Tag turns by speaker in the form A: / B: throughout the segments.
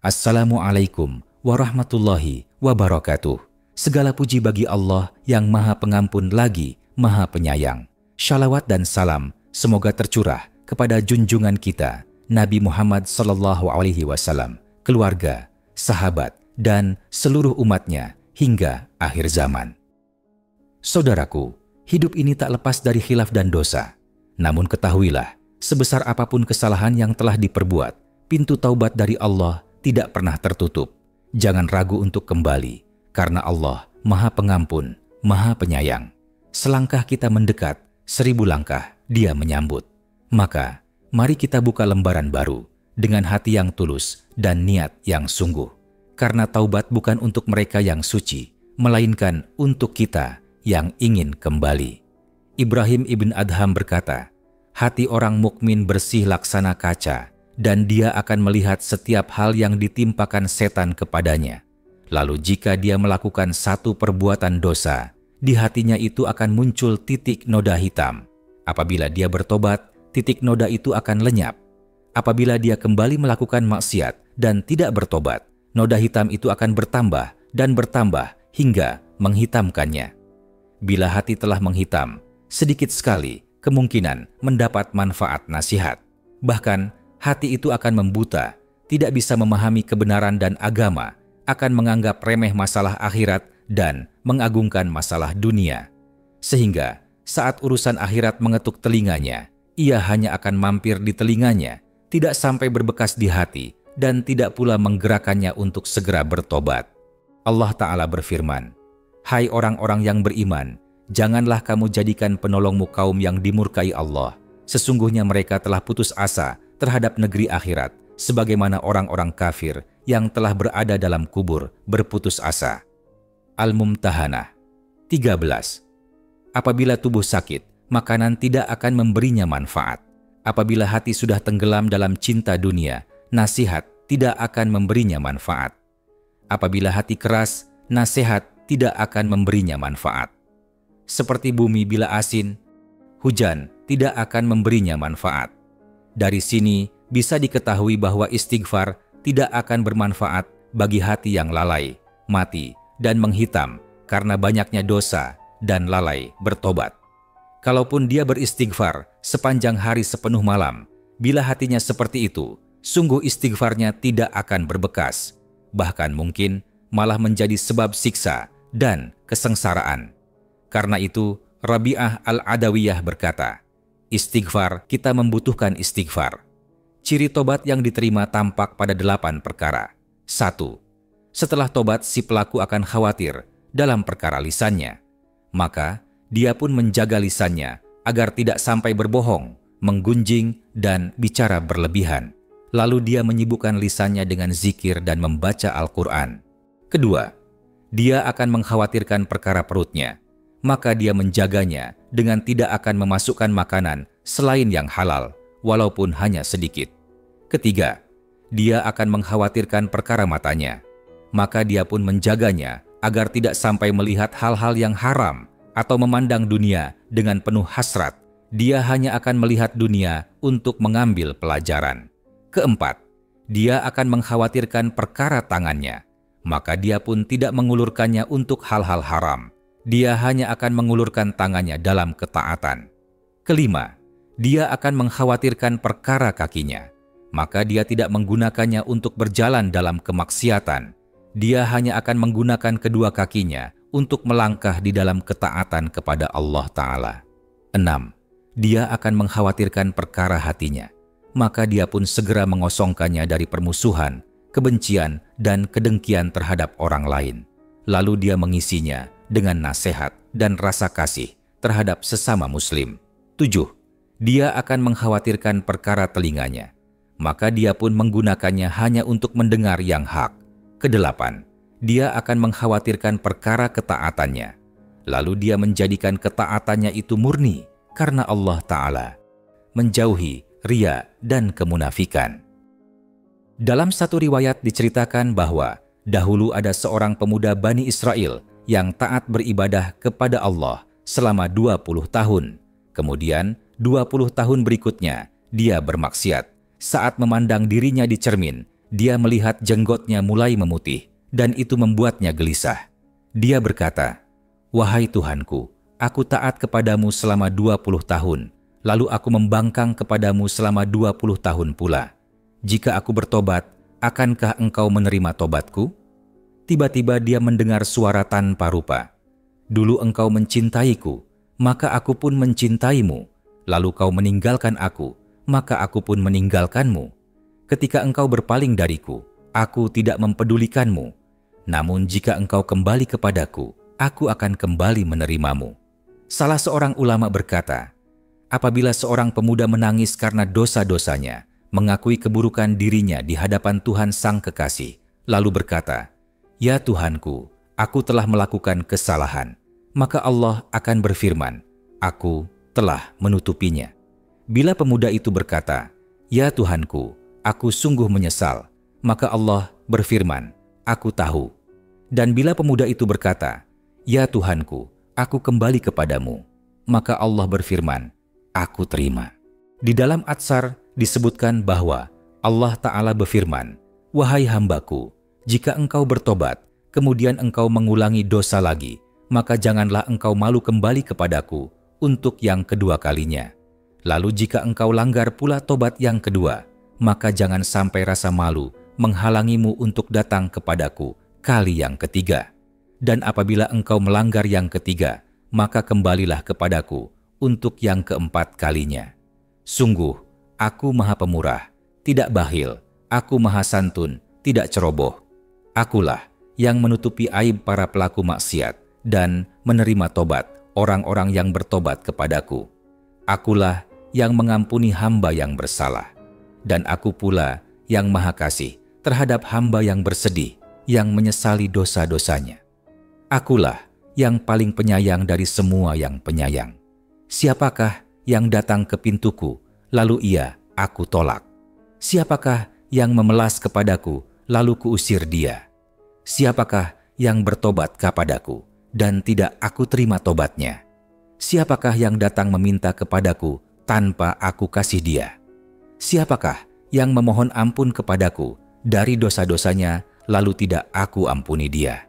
A: Assalamualaikum warahmatullahi wabarakatuh. Segala puji bagi Allah yang Maha Pengampun lagi Maha Penyayang. Shalawat dan salam semoga tercurah kepada junjungan kita Nabi Muhammad SAW, keluarga, sahabat, dan seluruh umatnya hingga akhir zaman. Saudaraku, hidup ini tak lepas dari khilaf dan dosa. Namun ketahuilah, sebesar apapun kesalahan yang telah diperbuat, pintu taubat dari Allah tidak pernah tertutup. Jangan ragu untuk kembali, karena Allah Maha Pengampun, Maha Penyayang. Selangkah kita mendekat, 1000 langkah Dia menyambut. Maka, mari kita buka lembaran baru dengan hati yang tulus dan niat yang sungguh. Karena taubat bukan untuk mereka yang suci, melainkan untuk kita yang ingin kembali. Ibrahim ibn Adham berkata, hati orang mukmin bersih laksana kaca, dan dia akan melihat setiap hal yang ditimpakan setan kepadanya. Lalu jika dia melakukan satu perbuatan dosa, di hatinya itu akan muncul titik noda hitam. Apabila dia bertobat, titik noda itu akan lenyap. Apabila dia kembali melakukan maksiat dan tidak bertobat, noda hitam itu akan bertambah dan bertambah hingga menghitamkannya. Bila hati telah menghitam, sedikit sekali kemungkinan mendapat manfaat nasihat. Bahkan, hati itu akan membuta, tidak bisa memahami kebenaran dan agama, akan menganggap remeh masalah akhirat dan mengagungkan masalah dunia. Sehingga saat urusan akhirat mengetuk telinganya, ia hanya akan mampir di telinganya, tidak sampai berbekas di hati dan tidak pula menggerakkannya untuk segera bertobat. Allah Ta'ala berfirman, hai orang-orang yang beriman, janganlah kamu jadikan penolongmu kaum yang dimurkai Allah. Sesungguhnya mereka telah putus asa terhadap negeri akhirat, sebagaimana orang-orang kafir yang telah berada dalam kubur berputus asa. Al-Mumtahanah 13. Apabila tubuh sakit, makanan tidak akan memberinya manfaat. Apabila hati sudah tenggelam dalam cinta dunia, nasihat tidak akan memberinya manfaat. Apabila hati keras, nasihat tidak akan memberinya manfaat. Seperti bumi bila asin, hujan tidak akan memberinya manfaat. Dari sini bisa diketahui bahwa istighfar tidak akan bermanfaat bagi hati yang lalai, mati, dan menghitam karena banyaknya dosa dan lalai bertobat. Kalaupun dia beristighfar sepanjang hari sepenuh malam, bila hatinya seperti itu, sungguh istighfarnya tidak akan berbekas, bahkan mungkin malah menjadi sebab siksa dan kesengsaraan. Karena itu, Rabi'ah Al-Adawiyah berkata, istighfar, kita membutuhkan istighfar. Ciri tobat yang diterima tampak pada 8 perkara. 1. Setelah tobat, si pelaku akan khawatir dalam perkara lisannya. Maka, dia pun menjaga lisannya agar tidak sampai berbohong, menggunjing, dan bicara berlebihan. Lalu dia menyibukkan lisannya dengan zikir dan membaca Al-Quran. Kedua, dia akan mengkhawatirkan perkara perutnya. Maka dia menjaganya dengan tidak akan memasukkan makanan selain yang halal, walaupun hanya sedikit. Ketiga, dia akan mengkhawatirkan perkara matanya. Maka dia pun menjaganya agar tidak sampai melihat hal-hal yang haram atau memandang dunia dengan penuh hasrat. Dia hanya akan melihat dunia untuk mengambil pelajaran. Keempat, dia akan mengkhawatirkan perkara tangannya. Maka dia pun tidak mengulurkannya untuk hal-hal haram. Dia hanya akan mengulurkan tangannya dalam ketaatan. Kelima, dia akan mengkhawatirkan perkara kakinya. Maka dia tidak menggunakannya untuk berjalan dalam kemaksiatan. Dia hanya akan menggunakan kedua kakinya untuk melangkah di dalam ketaatan kepada Allah Ta'ala. 6. Dia akan mengkhawatirkan perkara hatinya. Maka dia pun segera mengosongkannya dari permusuhan, kebencian, dan kedengkian terhadap orang lain. Lalu dia mengisinya dengan nasihat dan rasa kasih terhadap sesama muslim. 7. Dia akan mengkhawatirkan perkara telinganya. Maka dia pun menggunakannya hanya untuk mendengar yang hak. Kedelapan, dia akan mengkhawatirkan perkara ketaatannya. Lalu dia menjadikan ketaatannya itu murni karena Allah Ta'ala, menjauhi riya dan kemunafikan. Dalam satu riwayat diceritakan bahwa dahulu ada seorang pemuda Bani Israel yang taat beribadah kepada Allah selama 20 tahun. Kemudian 20 tahun berikutnya dia bermaksiat. Saat memandang dirinya di cermin, dia melihat jenggotnya mulai memutih, dan itu membuatnya gelisah. Dia berkata, "Wahai Tuhanku, aku taat kepadamu selama 20 tahun, lalu aku membangkang kepadamu selama 20 tahun pula. Jika aku bertobat, akankah engkau menerima tobatku?" Tiba-tiba dia mendengar suara tanpa rupa. "Dulu engkau mencintaiku, maka aku pun mencintaimu. Lalu kau meninggalkan aku, maka aku pun meninggalkanmu. Ketika engkau berpaling dariku, aku tidak mempedulikanmu. Namun jika engkau kembali kepadaku, aku akan kembali menerimamu." Salah seorang ulama berkata, apabila seorang pemuda menangis karena dosa-dosanya, mengakui keburukan dirinya di hadapan Tuhan Sang Kekasih, lalu berkata, "Ya Tuhanku, aku telah melakukan kesalahan," maka Allah akan berfirman, "Aku telah menutupinya." Bila pemuda itu berkata, "Ya Tuhanku, aku sungguh menyesal," maka Allah berfirman, "Aku tahu." Dan bila pemuda itu berkata, "Ya Tuhanku, aku kembali kepadamu," maka Allah berfirman, "Aku terima." Di dalam Atsar disebutkan bahwa Allah Ta'ala berfirman, "Wahai hambaku, jika engkau bertobat, kemudian engkau mengulangi dosa lagi, maka janganlah engkau malu kembali kepadaku untuk yang kedua kalinya. Lalu jika engkau langgar pula tobat yang kedua, maka jangan sampai rasa malu menghalangimu untuk datang kepadaku kali yang ketiga. Dan apabila engkau melanggar yang ketiga, maka kembalilah kepadaku untuk yang keempat kalinya. Sungguh, aku Maha Pemurah, tidak bakhil, aku Maha Santun, tidak ceroboh. Akulah yang menutupi aib para pelaku maksiat dan menerima tobat orang-orang yang bertobat kepadaku. Akulah yang mengampuni hamba yang bersalah, dan aku pula yang Maha Kasih terhadap hamba yang bersedih, yang menyesali dosa-dosanya. Akulah yang paling penyayang dari semua yang penyayang. Siapakah yang datang ke pintuku, lalu ia aku tolak? Siapakah yang memelas kepadaku, lalu kuusir dia? Siapakah yang bertobat kepadaku, dan tidak aku terima tobatnya? Siapakah yang datang meminta kepadaku, tanpa aku kasih dia? Siapakah yang memohon ampun kepadaku dari dosa-dosanya, lalu tidak aku ampuni dia?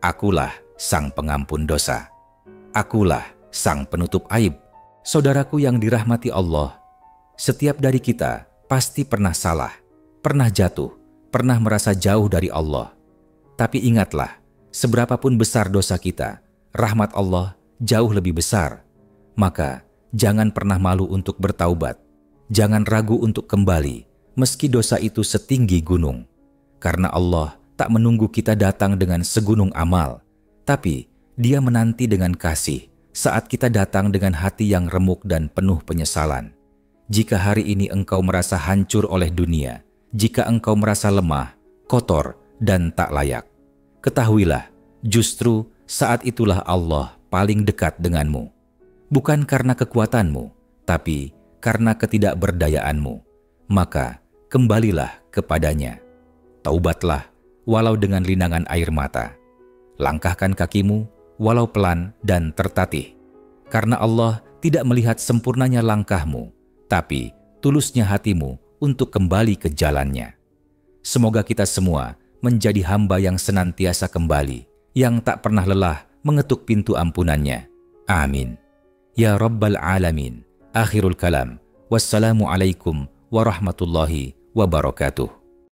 A: Akulah Sang Pengampun dosa. Akulah Sang Penutup aib. Saudaraku yang dirahmati Allah, setiap dari kita pasti pernah salah, pernah jatuh, pernah merasa jauh dari Allah. Tapi ingatlah, seberapapun besar dosa kita, rahmat Allah jauh lebih besar. Maka jangan pernah malu untuk bertaubat. Jangan ragu untuk kembali, meski dosa itu setinggi gunung. Karena Allah tak menunggu kita datang dengan segunung amal, tapi Dia menanti dengan kasih saat kita datang dengan hati yang remuk dan penuh penyesalan. Jika hari ini engkau merasa hancur oleh dunia, jika engkau merasa lemah, kotor, dan tak layak, ketahuilah, justru saat itulah Allah paling dekat denganmu. Bukan karena kekuatanmu, tapi karena ketidakberdayaanmu. Maka kembalilah kepadanya. Taubatlah walau dengan linangan air mata. Langkahkan kakimu walau pelan dan tertatih. Karena Allah tidak melihat sempurnanya langkahmu, tapi tulusnya hatimu untuk kembali ke jalannya. Semoga kita semua menjadi hamba yang senantiasa kembali, yang tak pernah lelah mengetuk pintu ampunannya. Amin. Ya Rabbal Alamin. Akhirul kalam. Wassalamualaikum warahmatullahi wabarakatuh.